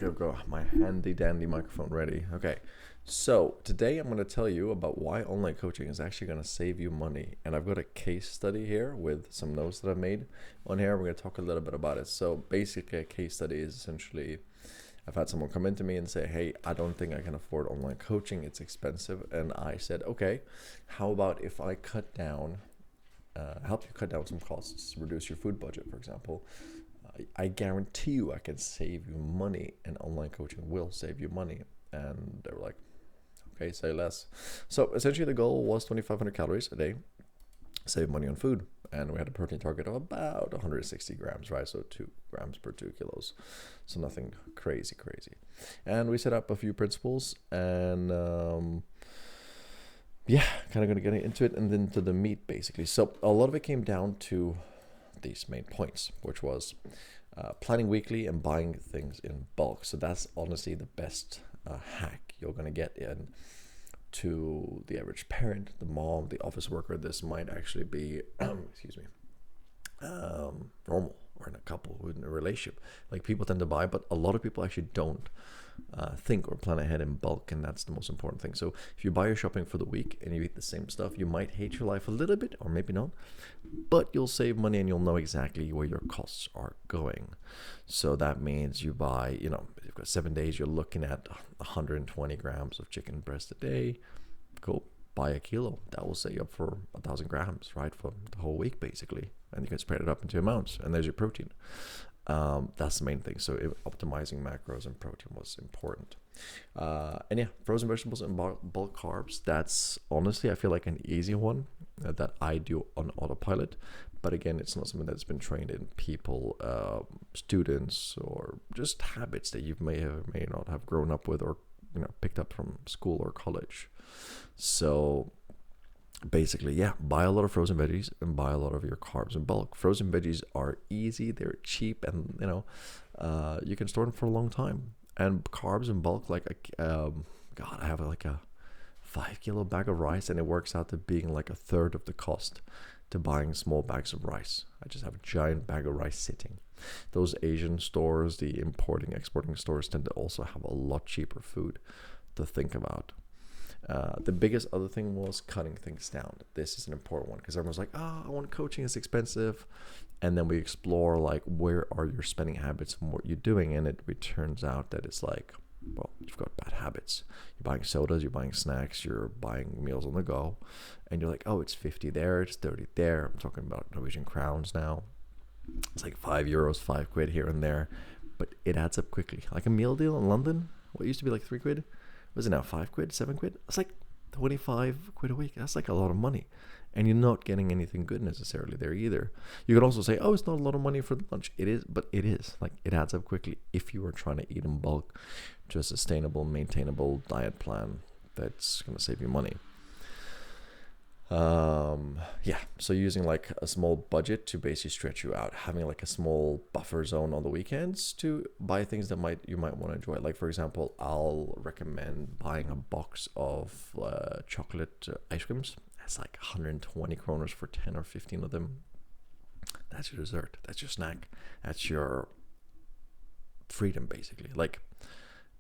I've got my handy dandy microphone ready. Okay, so today I'm going to tell you about why online coaching is actually going to save you money. And I've got a case study here with some notes that I've made on here. We're going to talk a little bit about it. So basically, a case study is essentially I've had someone come into me and say, hey, I don't think I can afford online coaching. It's expensive. And I said, okay, how about if I help you cut down some costs, reduce your food budget, for example. I guarantee you I can save you money, and online coaching will save you money. And they were like, okay, say less. So essentially the goal was 2,500 calories a day, save money on food. And we had a protein target of about 160 grams, right? So 2 grams per 2 kilos. So nothing crazy. And we set up a few principles and kind of going to get into it and then to the meat basically. So a lot of it came down to these main points, which was planning weekly and buying things in bulk. So that's honestly the best hack you're going to get in. To the average parent, the mom, the office worker, this might actually be normal, or in a couple in a relationship. Like, people tend to buy, but a lot of people actually don't think or plan ahead in bulk, and that's the most important thing. So if you buy your shopping for the week and you eat the same stuff, you might hate your life a little bit, or maybe not, but you'll save money and you'll know exactly where your costs are going. So that means you buy, you've got 7 days, you're looking at 120 grams of chicken breast a day. Cool. Buy a kilo. That will set you up for 1,000 grams, right, for the whole week basically, and you can spread it up into amounts, and there's your protein. That's the main thing. So optimizing macros and protein was important. Frozen vegetables and bulk carbs. That's honestly, I feel like, an easy one that I do on autopilot. But again, it's not something that's been trained in people, students, or just habits that you may not have grown up with or picked up from school or college. So basically, buy a lot of frozen veggies and buy a lot of your carbs in bulk. Frozen veggies are easy, they're cheap, and you can store them for a long time. And carbs in bulk, I have like a 5 kilo bag of rice, and it works out to being like a third of the cost to buying small bags of rice. I just have a giant bag of rice sitting. Those Asian stores, the importing, exporting stores, tend to also have a lot cheaper food to think about. The biggest other thing was cutting things down. This is an important one because everyone's like, I want coaching, it's expensive. And then we explore like, where are your spending habits and what you're doing? And it turns out that it's like, well, you've got bad habits. You're buying sodas, you're buying snacks, you're buying meals on the go. And you're like, oh, it's 50 there, it's 30 there. I'm talking about Norwegian crowns now. It's like €5, 5 quid here and there. But it adds up quickly. Like a meal deal in London, what used to be like 3 quid, was it now 5 quid, 7 quid? It's like 25 quid a week. That's like a lot of money. And you're not getting anything good necessarily there either. You could also say, oh, it's not a lot of money for the lunch. It is, but it is. Like, it adds up quickly if you are trying to eat in bulk to a sustainable, maintainable diet plan that's going to save you money. So using like a small budget to basically stretch you out, having like a small buffer zone on the weekends to buy things that you might want to enjoy. Like, for example, I'll recommend buying a box of chocolate ice creams. That's like 120 kroners for 10 or 15 of them. That's your dessert. That's your snack. That's your freedom, basically. Like,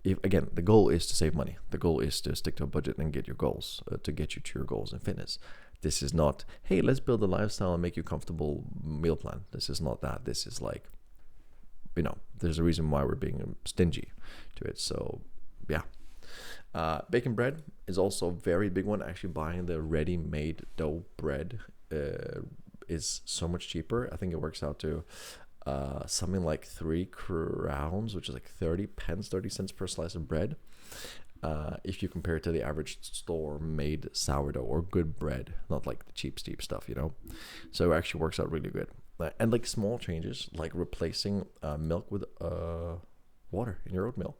again, the goal is to save money. The goal is to stick to a budget and get your goals, to get you to your goals in fitness. This is not, hey, let's build a lifestyle and make you comfortable meal plan. This is not that. This is like, there's a reason why we're being stingy to it. So, baking bread is also a very big one. Actually, buying the ready-made dough bread is so much cheaper. I think it works out to something like 3 crowns, which is like 30 pence, 30 cents per slice of bread. If you compare it to the average store-made sourdough or good bread, not like the cheap, steep stuff, So it actually works out really good. And like small changes, like replacing milk with water in your oatmeal.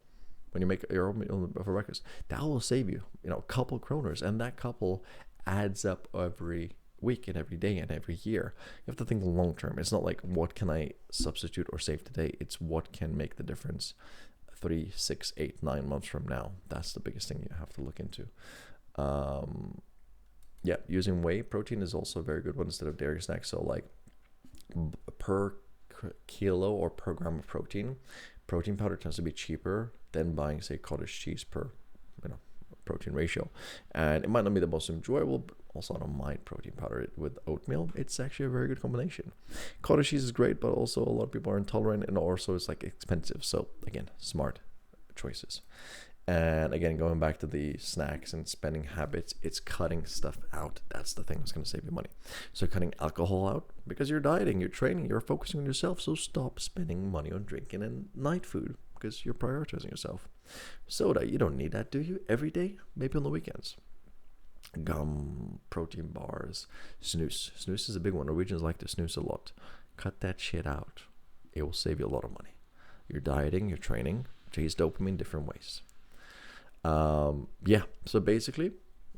When you make your oatmeal for breakfast, that will save you, a couple kroners, and that couple adds up every week and every day and every year. You have to think long term. It's not like, what can I substitute or save today? It's what can make the difference 3, 6, 8, 9 months from now. That's the biggest thing you have to look into. Using whey protein is also a very good one instead of dairy snacks. So like per kilo or per gram of protein powder tends to be cheaper than buying, say, cottage cheese per, you know, protein ratio. And it might not be the most enjoyable, but also I don't mind protein powder with oatmeal. It's actually a very good combination. Cottage cheese is great, but also a lot of people are intolerant, and also it's like expensive. So again, smart choices. And again, going back to the snacks and spending habits, it's cutting stuff out. That's the thing that's going to save you money. So cutting alcohol out, because you're dieting, you're training, you're focusing on yourself. So stop spending money on drinking and night food, because you're prioritizing yourself. Soda, you don't need that, do you? Every day? Maybe on the weekends. Gum, protein bars, snooze. Snooze is a big one. Norwegians like to snooze a lot. Cut that shit out. It will save you a lot of money. You're dieting, you're training, chase dopamine different ways. Yeah, so basically,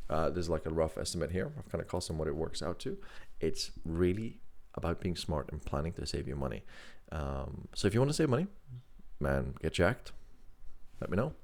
there's like a rough estimate here of kind of cost and what it works out to. It's really about being smart and planning to save you money. So if you want to save money, man, get jacked. Let me know.